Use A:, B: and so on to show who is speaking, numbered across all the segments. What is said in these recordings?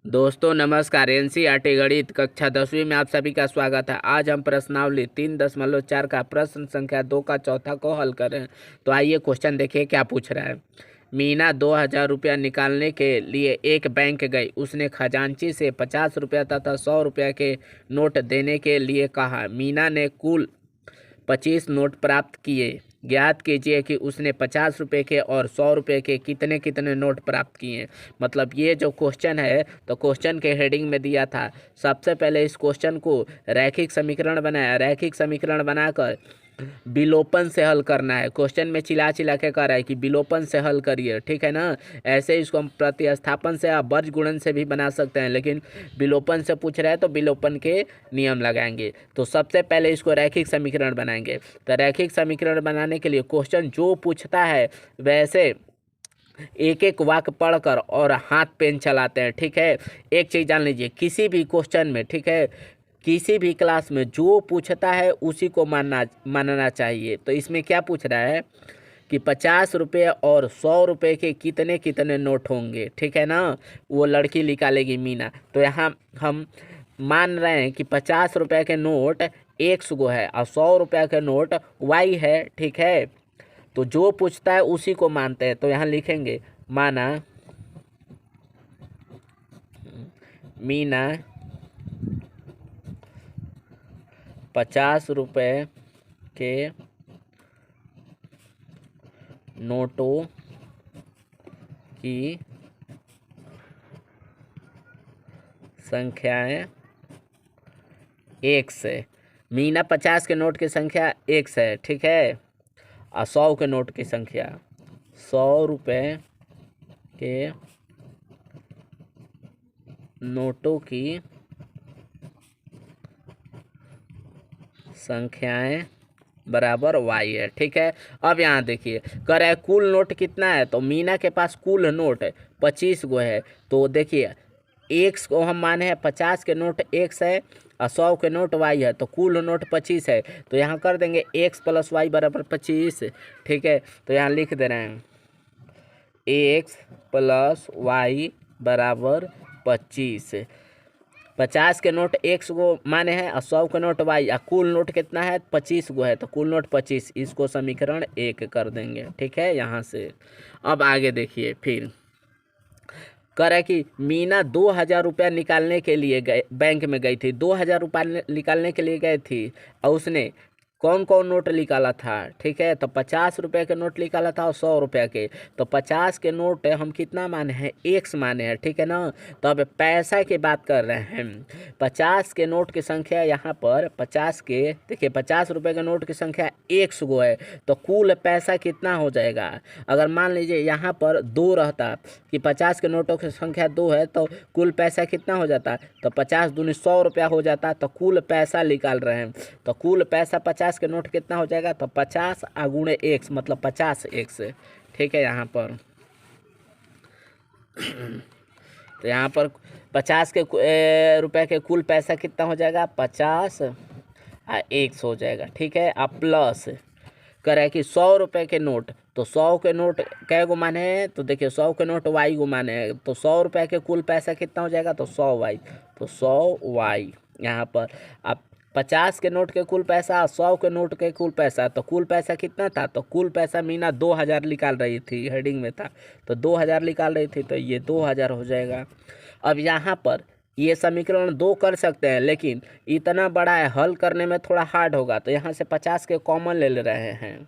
A: दोस्तों नमस्कार। एनसीईआरटी गणित कक्षा 10वीं में आप सभी का स्वागत है। आज हम प्रश्नावली 3.4 का प्रश्न संख्या 2 का चौथा को हल करें। तो आइए क्वेश्चन देखिए क्या पूछ रहा है। मीना 2000 रुपया निकालने के लिए एक बैंक गई। उसने खजांची से 50 रुपया तथा 100 रुपया के नोट देने के लिए कहा। मीना ने कुल 25 नोट प्राप्त किए। ज्ञात कीजिए कि उसने 50 रुपये के और 100 रुपये के कितने कितने नोट प्राप्त किए। मतलब ये जो क्वेश्चन है तो क्वेश्चन के हेडिंग में दिया था। सबसे पहले इस क्वेश्चन को रैखिक समीकरण बनाया। रैखिक समीकरण बनाकर विलोपन से हल करना है। क्वेश्चन में चिल्ला चिल्ला के कह रहा है कि विलोपन से हल करिए, ठीक है ना। ऐसे इसको हम प्रतिस्थापन से या वर्ज गुणन से भी बना सकते हैं, लेकिन विलोपन से पूछ रहा है तो विलोपन के नियम लगाएंगे। तो सबसे पहले इसको रैखिक समीकरण बनाएंगे। तो रैखिक समीकरण बनाने के लिए क्वेश्चन जो पूछता है वैसे एक एक वाक्य पढ़कर और हाथ पेन चलाते हैं, ठीक है। एक चीज़ जान लीजिए, किसी भी क्वेश्चन में, ठीक है, किसी भी क्लास में जो पूछता है उसी को मानना चाहिए। तो इसमें क्या पूछ रहा है कि 50 रुपये और 100 रुपये के कितने कितने नोट होंगे, ठीक है ना। वो लड़की निकालेगी मीना। तो यहाँ हम मान रहे हैं कि 50 रुपये के नोट X गो है और 100 रुपये के नोट Y है, ठीक है। तो जो पूछता है उसी को मानते हैं। तो यहाँ लिखेंगे माना मीना 50 रुपये के नोटों की संख्याएं X है। मीना 50 के नोट की संख्या X है, ठीक है। और 100 के नोट की संख्या 100 रुपये के नोटों की संख्याएं बराबर Y है, ठीक है। अब यहाँ देखिए कह रहा है कुल नोट कितना है। तो मीना के पास कुल नोट 25 गो है। तो देखिए X को हम माने हैं 50 के नोट X है और 100 के नोट Y है। तो कुल नोट 25 है। तो यहाँ कर देंगे X + Y बराबर 25, ठीक है। तो यहाँ लिख दे रहे हैं X + Y बराबर 25। 50 के नोट X गो माने हैं और 100 के नोट Y, या कुल नोट कितना है 25 गो है। तो कुल नोट 25, इसको समीकरण 1 कर देंगे, ठीक है। यहाँ से अब आगे देखिए फिर कह रहा है कि मीना 2000 रुपया निकालने के लिए गए, बैंक में गई थी। 2000 रुपया निकालने के लिए गए थी और उसने कौन कौन नोट निकाला था, ठीक है। तो 50 रुपये के नोट निकाला था और 100 रुपये के। तो 50 के नोट हम कितना माने हैं X माने हैं, ठीक है ना। तो अब पैसा की बात कर रहे हैं। 50 के नोट की संख्या यहाँ पर 50 के देखिए 50 रुपये के नोट की संख्या X गो है। तो कुल पैसा कितना हो जाएगा। अगर मान लीजिए यहाँ पर 2 रहता कि 50 के नोटों की संख्या 2 है तो कुल पैसा कितना हो जाता। तो 50 दूनी 100 रुपया हो जाता। तो कुल पैसा निकाल रहे हैं। तो कुल पैसा 50 के नोट कितना हो जाएगा। तो 50 × X मतलब 50X, ठीक है। यहाँ पर तो यहाँ पर 50 के रुपए के कुल पैसा कितना हो जाएगा 50 X हो जाएगा, ठीक है। अब प्लस कह रहा है कि 100 रुपये के नोट। तो 100 के नोट कै गो माने हैं। तो देखिए 100 के नोट Y गो माने हैं। तो 100 रुपये के कुल पैसा कितना हो जाएगा। तो 100Y। तो 100Y यहाँ पर। अब 50 के नोट के कुल पैसा 100 के नोट के कुल पैसा। तो कुल पैसा कितना था। तो कुल पैसा मीना 2000 निकाल रही थी, हेडिंग में था। तो 2000 निकाल रही थी। तो ये 2000 हो जाएगा। अब यहाँ पर ये समीकरण 2 कर सकते हैं, लेकिन इतना बड़ा है हल करने में थोड़ा हार्ड होगा। तो यहाँ से 50 के कॉमन ले रहे हैं।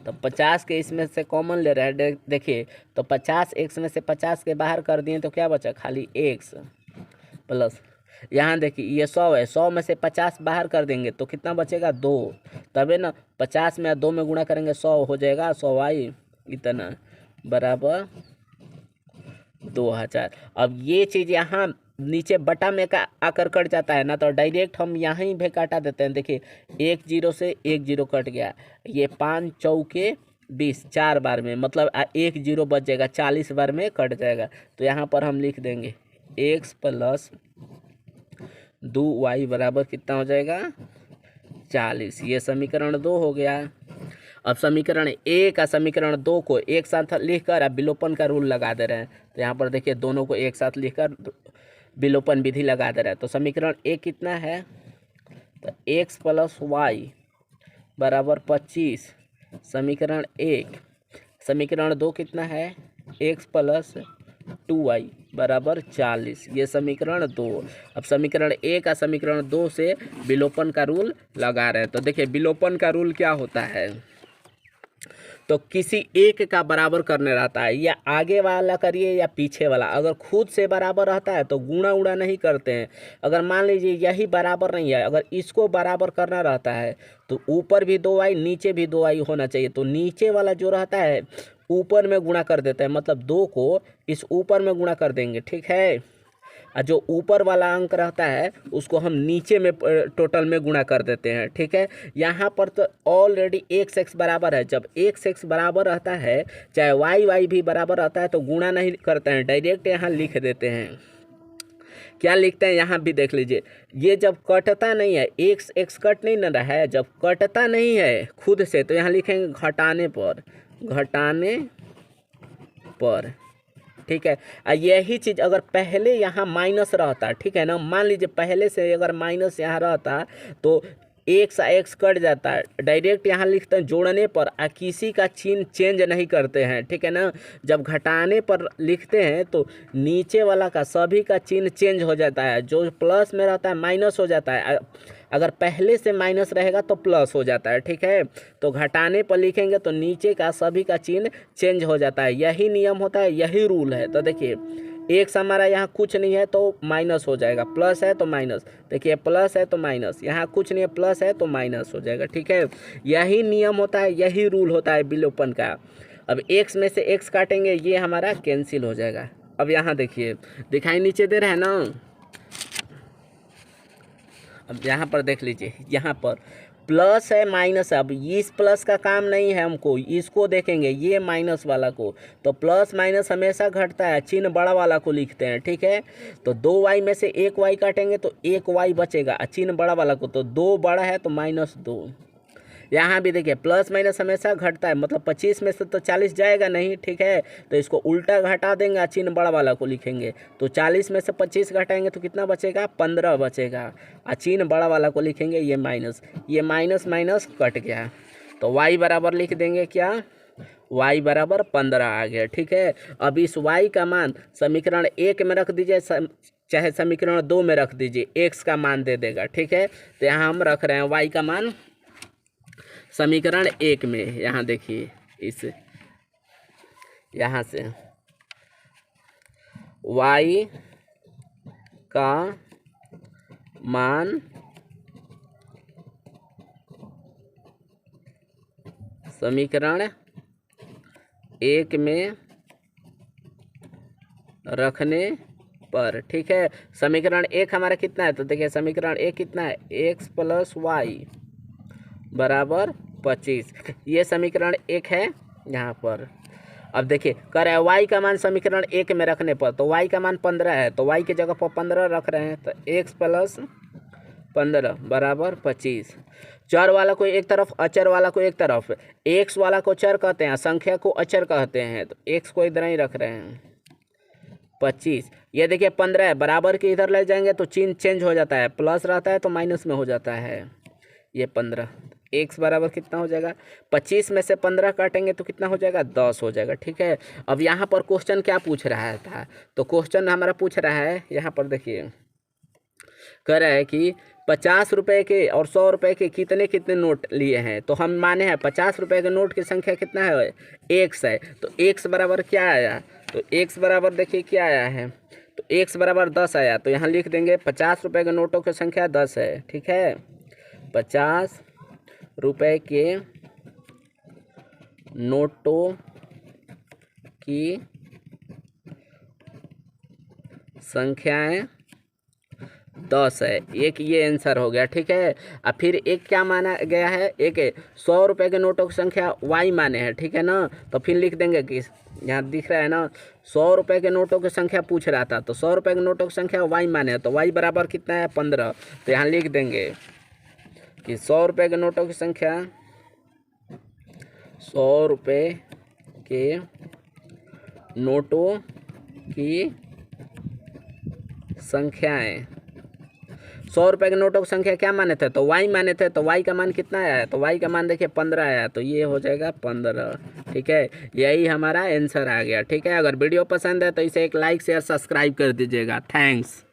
A: तो 50 के इसमें से कॉमन ले रहे हैं। देखिए तो 50X में से 50 के बाहर कर दिए तो क्या बचा खाली X प्लस यहाँ देखिए ये 100 है। 100 में से 50 बाहर कर देंगे तो कितना बचेगा 2। तबे ना 50 में 2 में गुणा करेंगे 100 हो जाएगा। 100Y इतना बराबर 2000। अब ये चीज़ यहाँ नीचे बटा में का आकर कट जाता है ना। तो डायरेक्ट हम यहाँ ही भी काटा देते हैं। देखिए 1 0 से 1 0 कट गया। ये 5 चौके 20 4 बार में, मतलब 1 0 बच जाएगा, 40 बार में कट जाएगा। तो यहाँ पर हम लिख देंगे X + 2Y बराबर कितना हो जाएगा 40। ये समीकरण 2 हो गया। अब समीकरण 1 और समीकरण 2 को एक साथ लिखकर अब विलोपन का रूल लगा दे रहे हैं। तो यहाँ पर देखिए दोनों को एक साथ लिखकर विलोपन विधि लगा दे रहा है। तो समीकरण 1 कितना है, तो x + y बराबर 25 समीकरण 1। समीकरण 2 कितना है, x + 2y बराबर 40, ये समीकरण 2। अब समीकरण 1 और समीकरण 2 से विलोपन का रूल लगा रहे हैं। तो देखिए विलोपन का रूल क्या होता है, तो किसी एक का बराबर करने रहता है, या आगे वाला करिए या पीछे वाला। अगर खुद से बराबर रहता है तो गुणा उड़ा नहीं करते हैं। अगर मान लीजिए यही बराबर नहीं है, अगर इसको बराबर करना रहता है तो ऊपर भी 2y नीचे भी 2y होना चाहिए। तो नीचे वाला जो रहता है ऊपर में गुणा कर देते हैं, मतलब 2 को इस ऊपर में गुणा कर देंगे, ठीक है। और जो ऊपर वाला अंक रहता है उसको हम नीचे में टोटल में गुणा कर देते हैं, ठीक है। यहाँ पर तो ऑलरेडी x बराबर है। जब x बराबर रहता है, चाहे y भी बराबर रहता है, तो गुणा नहीं करते हैं, डायरेक्ट यहाँ लिख देते हैं। क्या लिखते हैं यहाँ भी देख लीजिए, ये जब कटता नहीं है, x कट नहीं ना रहा है, जब कटता नहीं है खुद से, तो यहाँ लिखेंगे घटाने पर, ठीक है। यही चीज़ अगर पहले यहाँ माइनस रहता, ठीक है ना, मान लीजिए पहले से अगर माइनस यहाँ रहता तो x कट जाता है, डायरेक्ट यहाँ लिखते हैं जोड़ने पर, किसी का चिन्ह चेंज नहीं करते हैं, ठीक है ना। जब घटाने पर लिखते हैं तो नीचे वाला का सभी का चिन्ह चेंज हो जाता है, जो प्लस में रहता है माइनस हो जाता है, अगर पहले से माइनस रहेगा तो प्लस हो जाता है, ठीक है। तो घटाने पर लिखेंगे तो नीचे का सभी का चिन्ह चेंज हो जाता है, यही नियम होता है, यही रूल है। तो देखिए x हमारा यहाँ कुछ नहीं है तो माइनस हो जाएगा, प्लस है तो माइनस, देखिए प्लस है तो माइनस, यहाँ कुछ नहीं है प्लस है तो माइनस हो जाएगा, ठीक है। यही नियम होता है, यही रूल होता है विलोपन का। अब x में से x काटेंगे, ये हमारा कैंसिल हो जाएगा। अब यहाँ देखिए दिखाई नीचे दे रहा है ना, अब यहाँ पर देख लीजिए, यहाँ पर प्लस है माइनस है। अब इस प्लस का काम नहीं है हमको, इसको देखेंगे ये माइनस वाला को, तो प्लस माइनस हमेशा घटता है, चिन्ह बड़ा वाला को लिखते हैं, ठीक है। तो 2y में से 1y काटेंगे तो 1y बचेगा, चिन्ह बड़ा वाला को, तो 2 बड़ा है तो -2। यहाँ भी देखिए प्लस माइनस हमेशा घटता है, मतलब 25 में से तो 40 जाएगा नहीं, ठीक है। तो इसको उल्टा घटा देंगे, चिन्ह बड़ा वाला को लिखेंगे, तो 40 में से 25 घटाएंगे तो कितना बचेगा, 15 बचेगा, चिन्ह बड़ा वाला को लिखेंगे, ये माइनस माइनस कट गया, तो y बराबर लिख देंगे क्या, y बराबर 15 आ गया, ठीक है। अब इस y का मान समीकरण 1 में रख दीजिए, चाहे समीकरण 2 में रख दीजिए, x का मान दे देगा, ठीक है। तो यहाँ हम रख रहे हैं y का मान समीकरण 1 में। यहाँ देखिए इस यहाँ से y का मान समीकरण 1 में रखने पर, ठीक है। समीकरण 1 हमारा कितना है, तो देखिए समीकरण 1 कितना है, x + y बराबर 25, ये समीकरण 1 है यहाँ पर। अब देखिए कह रहा है y का मान समीकरण 1 में रखने पर, तो y का मान 15 है, तो y की जगह पर 15 रख रहे हैं, तो x + 15 बराबर 25। चर वाला को एक तरफ, अचर वाला को एक तरफ, x वाला को चर कहते हैं, संख्या को अचर कहते हैं, तो x को इधर ही रख रहे हैं 25। ये देखिए 15 है, बराबर के इधर ले जाएंगे तो चिन्ह चेंज हो जाता है, प्लस रहता है तो माइनस में हो जाता है, ये 15। x बराबर कितना हो जाएगा, 25 में से 15 काटेंगे तो कितना हो जाएगा, 10 हो जाएगा, ठीक है। अब यहाँ पर क्वेश्चन क्या पूछ रहा था, तो क्वेश्चन हमारा पूछ रहा है, यहाँ पर देखिए कह रहा है कि 50 रुपये के और 100 रुपये के कितने कितने नोट लिए हैं। तो हम माने हैं 50 रुपये के नोट की संख्या कितना है, x है, तो x बराबर क्या आया, तो x बराबर देखिए क्या आया है, तो x बराबर 10 आया, तो यहाँ लिख देंगे 50 रुपये के नोटों की संख्या 10 है, ठीक है। 50 रुपये के नोटों की संख्याएं 10 है, एक ये आंसर हो गया, ठीक है। अब फिर एक क्या माना गया है, एक 100 रुपये के नोटों की संख्या y माने हैं, ठीक है ना। तो फिर लिख देंगे कि यहाँ दिख रहा है ना 100 रुपये के नोटों की संख्या पूछ रहा था, तो 100 रुपये के नोटों की संख्या y माने हैं, तो y बराबर कितना है 15। तो यहाँ लिख देंगे कि 100 रुपये के नोटों की संख्या 100 रुपये के नोटों की संख्याएं। 100 रुपये के नोटों की संख्या क्या माने थे? तो वाई माने थे। तो वाई का मान कितना आया? तो वाई का मान देखिए 15 आया, तो ये हो जाएगा 15। ठीक है, यही हमारा आंसर आ गया। ठीक है, अगर वीडियो पसंद है तो इसे एक लाइक शेयर सब्सक्राइब कर दीजिएगा। थैंक्स।